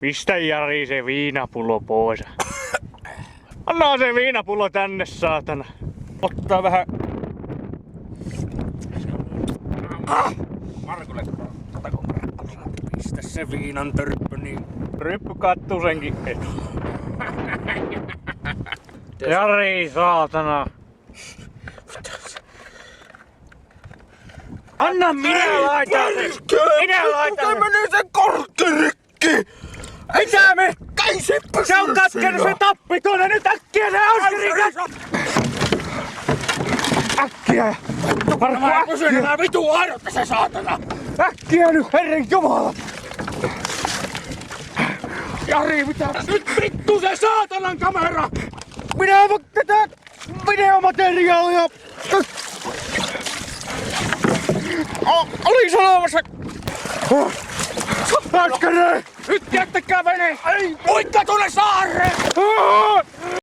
Pistä Jari se viinapullo pois. Anna se viinapullo tänne, saatana. Ottaa vähän... Markulle, Pistä se viinan törppö niin... Ryppy kattuu senkin etu. Jari, saatana. Anna minä laitan sen! Minä laitan sen! menee sen korkki rikki! Mitä me? Kai se Se on katkenut se tappi tuonne nyt äkkiä se Oskari! Äkkiä! Mä kysyn nämä vitu aidotta se saatana! Äkkiä nyt, herran jumala! Jari, mitä? Nyt vittu se saatanan kamera! Minä avaan tätä videomateriaalia! Olin sanomassa! Oskari! Nyt jättäkää vene! Ei! Muikka tuonne saareen!